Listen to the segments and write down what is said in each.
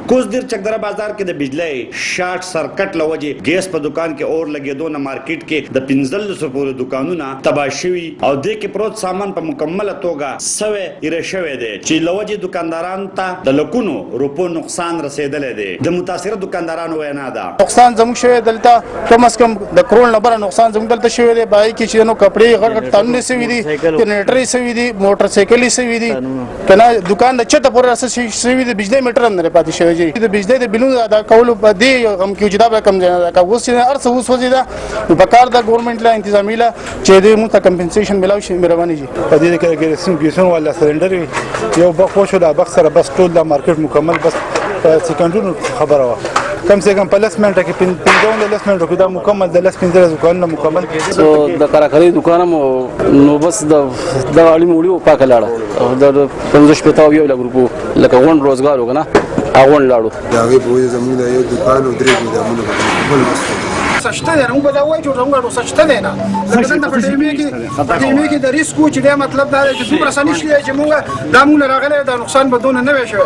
کوزدیر چکدره بازار کې د بجلی شارټ سرکټ لوجه ګیس په دکان کې اور لګېدو نه مارکیټ کې د 1500 پورې دکانونه تباه شوي او دې کې پروت سامان په مکمله توګه سوی ایره شوی دی چې لوجه دکاندارانو ته د لکونو روپو نقصان رسیدلی دی. د متاثره دکاندارانو وینا ده نقصان زموږ شوی دلته کم از کم د کروڑ نه بره نقصان زموږ دلته شوی دی. باقي کې چې نو کپړې غټ غټ تانونه سوي دي، جنریټرې سوي دي، موټر سایکلې سوي دي، کنه دکان د چته پورې رسې سوي دي، بجلی میټر هم نه پاتې شوی دی. د بجلی د بلونو ادا کولو په دې غم کې جدا به کم ځای دا اوس چې هر څه اوس وځي دا په کار د ګورنمنت لا انتظامی لا چې دې موږ ته کمپنسیشن ملاوي شي مهرباني جی. په دې کې ګیسون ګیسون ولا سلندر یو بخو شو د بخ سره بس ټول د مارکیټ مکمل بس سکندونو خبره وا کم سے کم 15 منټه کې 15 منټه کې دا مکمل د 15 دکانونه مکمل سو د کراکري دکانم نو بس د اړین وړي پاک لاړه د 15 پتاو یو لګرو لکه ون روزګار وکنه اغون لاړو دا غي په زمونه یو دکان او درې ګدامونه بل بس سشته نه موږ دا وایو چې موږ سشته نه څنګه په ټیمې کې د ریسکو چې دا مطلب دا چې څومره سنې شي چې موږ دا موږ راغله دا نقصان بدون نه وي شو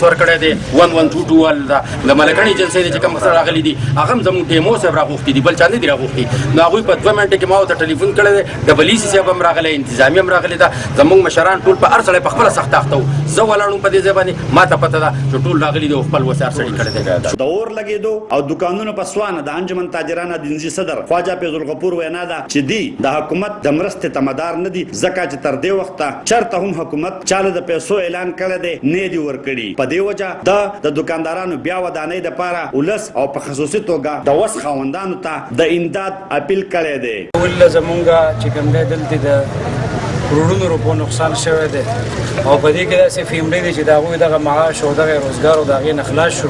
سور کړه دي 1122 ول د ملکانی جنسي چې کوم سره راغلي دي هغه زموږ ټیمو سره راغوښتي دي بل چاندې دی راغوښتي نو هغه په 2 منټه کې ما ته ټلیفون کړی د بلیسي صاحب هم راغلی انتظامی هم راغلی دا زموږ مشران ټول په ارسله په خپل سخت اختو زه ولاړم په دې ځبانه ما ته پته ده چې ټول راغلي دي خپل وسار سړي کړی دی د اور لګېدو او دکانونو په سوانه د انجمن تاجرانو دینزي صدر خواجه فیض الغفور وینا ده چې دی د حکومت د مرستې تمدار نه دي ځکه چې تر دې وخته چرته هم حکومت چاله د پیسو اعلان کړی دی نه دی ورکړي. په دې وجه د دکاندارانو بیا ودانۍ د پاره ولس او په خصوصي توګه د وس خاوندانو ته د امداد اپیل کړی دی. ول زمونږه چې کوم دی دلته د کروڑونو روپو نقصان شوی دی او په دې کې داسې فیملی دی چې د هغوی دغه معاش او دغه روزګار او د هغې نه خلاص شو.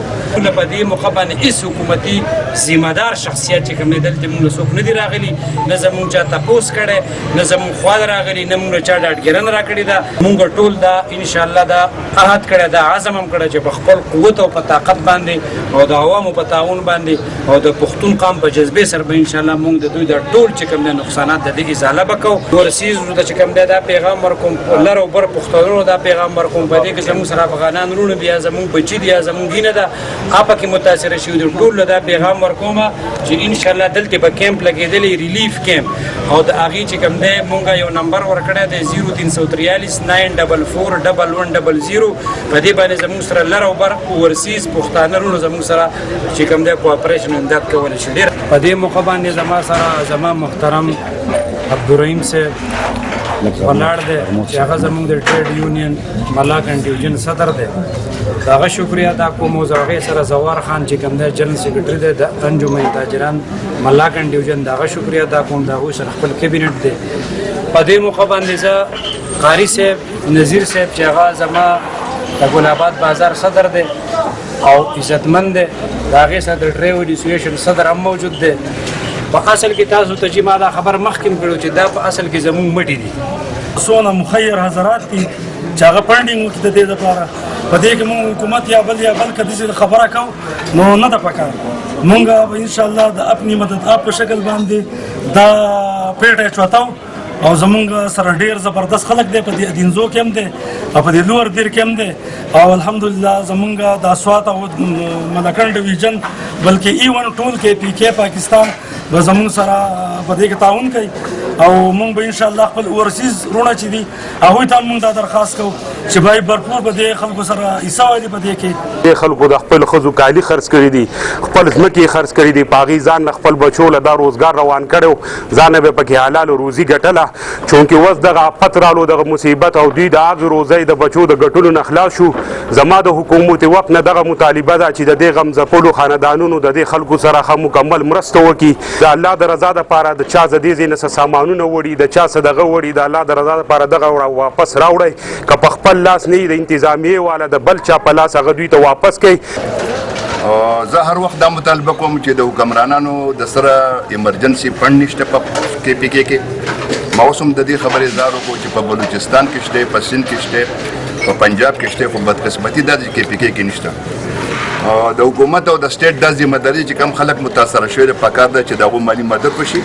په دې موقع باندې هېڅ حکومتي ذمه دار شخصیت چې کوم دی دلته موږ له څوک نه دي راغلي، نه زموږ چا تپوس کړی، نه زموږ خوا راغلي، نه موږ چا ډاډګیرنه راکړې ده. موږ ټول دا انشاءالله دا عهد کړی دا عزم هم کړی چې په خپل قوت او په طاقت باندې او د عوامو په تعاون باندې او د پښتون قام په جذبې سره به انشاءالله موږ د دوی د ټول چې کوم دی نقصانات د دې ازاله به کوو. ورسیز چې کوم دی دا پیغام ورکوم لر او بر پښتنو دا پیغام ورکوم په دې کې زموږ سره افغانان ورونه بیا زموږ بچي دي یا زموږ دینه ده اپا کې متاثر شوي دي ټول دا پیغام ورکوم چې ان شاء الله دلته به کیمپ لګېدلی ریلیف کیمپ او د هغې چې کوم دی مونږ یو نمبر ورکړی دی 0343 944 1100 په دې باندې زموږ سره لر او بر اوورسیز پښتانه ورونه زموږ سره چې کوم دی کوآپریشن امداد کولی شي. ډېر په دې موقع باندې زما سره زما محترم عبدالرحیم صاحب ولاړ دی چې هغه زموږ د ټریډ یونین ملاک اینډ ډیویژن صدر دی، د هغه شکریه ادا کوم. او د هغې سره زوار خان چې کوم دی جنرل سیکرټري دی د انجمن تاجران ملاک اینډ ډیویژن د هغه شکریه ادا کوم. د هغوی سره خپل کابینټ دی. په دې موقع باندې زه قاري صاحب نظیر صاحب چې هغه زما د ګل آباد بازار صدر دی او عزتمند دی، د هغې سره د ټریډ ایسوسییشن صدر هم موجود دی. په اصل کې تاسو ته چې ما دا خبر مخکې کړو چې دا په اصل کې زموږ مټې دي. څونه مخیر حضرات دي چې هغه پنډینګ وکړي د دې لپاره. په دې کې موږ حکومت یا بل کدیسې خبره کوو نو نه ده پکار. موږ به انشاءالله د خپلې مدد په شکل باندې دا پیټه چوتاو او زمونږ سره ډېر زبردست خلک دی په دې دینزو کې هم دی او په دې لوړ دیر کې هم دی او الحمدلله زمونږ د اسوات او ملکن ډیویژن بلکې ایون ټول کې پی کې پاکستان به زمونږ سره په دې کې تعاون کوي او موږ به انشاءالله خپل اورسیز رونه چې دي هغوی ته موږ دا درخواست کوو چې باید برپور به دې خلکو سره حصه ولري. په دې کې دې خلکو د خپل ښځو کالي خرڅ کړي دي، خپل ځمکې یې خرڅ کړي دي، په هغې ځان له خپل بچو له دا روزګار روان کړی، ځان به پکې حلال روزي ګټله. چونکې اوس دغه آفت رالو دغه مصیبت او دوی د هغې روزۍ د بچو د ګټلو نه خلاص شو. زما د حکومت وقت نه دغه مطالبه ده چې د دې غم ځپلو خاندانونو د دې خلکو سره ښه مکمل مرسته وکړي. د الله د رضا دپاره د چا د دې ځای نه څه سامانونه وړي، د چا څه دغه وړي، د الله د رضا دپاره دغه واپس راوړئ. که په خپل لاس نه وي د انتظامیې والا د بل چا په لاس هغه دوی ته واپس کوي. زه هر وخت دا مطالبه کوم چې د حکمرانانو د سره ایمرجنسي فنډ نشته په کې پی کې کې. ما اوس هم د دې خبرې اظهار وکړو چې په بلوچستان کې شته، په سند کې شته، په پنجاب کې شته، خو بدقسمتي دا چې کې پی کې نشته. د حکومت او د سټیټ دا ذمه داري چې کم خلک متاثره شوي دي پکار ده چې د هغو مالي مدد وشي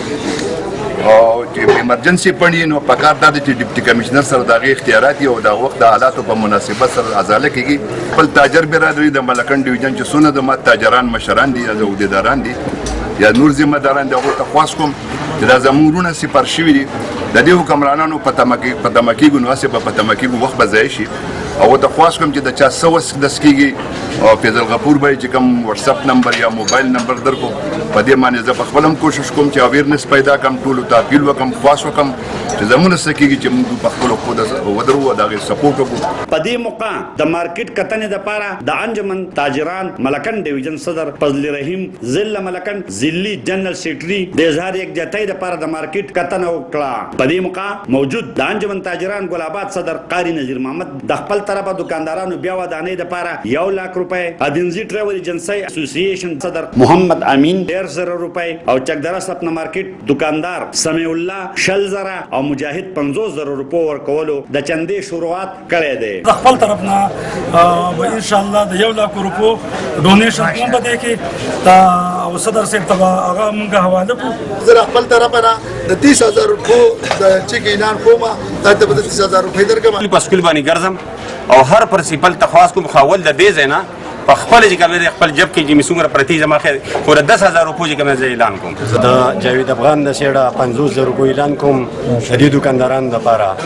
او چې ایمرجنسي پړی نو پکار دا چې ډیپټي کمشنر سره دغه اختیارات او د وخت د حالاتو په مناسبت سره ازاله کیږي. خپل تاجر برادری د ملکن ډیویژن چې سونه د تاجران مشران دي یا عہدیداران دي یا نور ذمہ داران دي، هغه ته خواست کوم چې دا زمونږ سپار شوي دي د دې حکمرانانو په تمکیګو نو اسه په تمکیګو وخت به ځای شي. او ته خواست کوم چې د چا سوس د سکیږي او فیضل غفور به چې کوم واتس اپ نمبر یا موبایل نمبر درکو په دې باندې زه په خپلم کوشش کوم چې اویرنس پیدا کم، ټول ته اپیل وکم، خواست وکم چې زمونه سکیږي چې موږ په خپل خود ودرو او دغه سپورټ وکړو. په دې موقع د مارکیټ کتنې د پاره د انجمن تاجران ملکن ډیویژن صدر فضل رحیم ضلع ملکن ضلعي جنرال سیکرټري د اظهار یکجهتۍ د پاره د مارکیټ کتنه وکړه. په دې موقع موجود د انجمن تاجران ګل آباد صدر قاری نذیر محمد د خپل طرفه دکاندارانو بیا ودانې د پاره 1 لک روپۍ، ادینزي ټریول ایجنسی اسوسییشن صدر محمد امین 1.5 روپۍ او چکدره سپنا مارکیټ دکاندار سمیع الله 0.5 او مجاهد 50,000 روپۍ ورکولو د چندې شروعات کړې ده. د خپل طرف نه ان شاء الله د 1 لک روپۍ ډونیشن کوم بده کې دا او صدر صاحب ته هغه موږ حواله کو. زه خپل طرف نه د 30,000 روپۍ د چیک اعلان کوم، دا ته 30,000 روپۍ درکم. په سکول باندې ګرځم او هر پرنسپل ته خواست کوم خاول د دې ځای نه په خپل چې کوم خپل جب کې چې مسومره پرتی زما خیر ور 10,000 روپۍ چې کوم اعلان کوم. د جاوید افغان د سیړه 50,000 روپۍ اعلان کوم د دې دکاندارانو لپاره.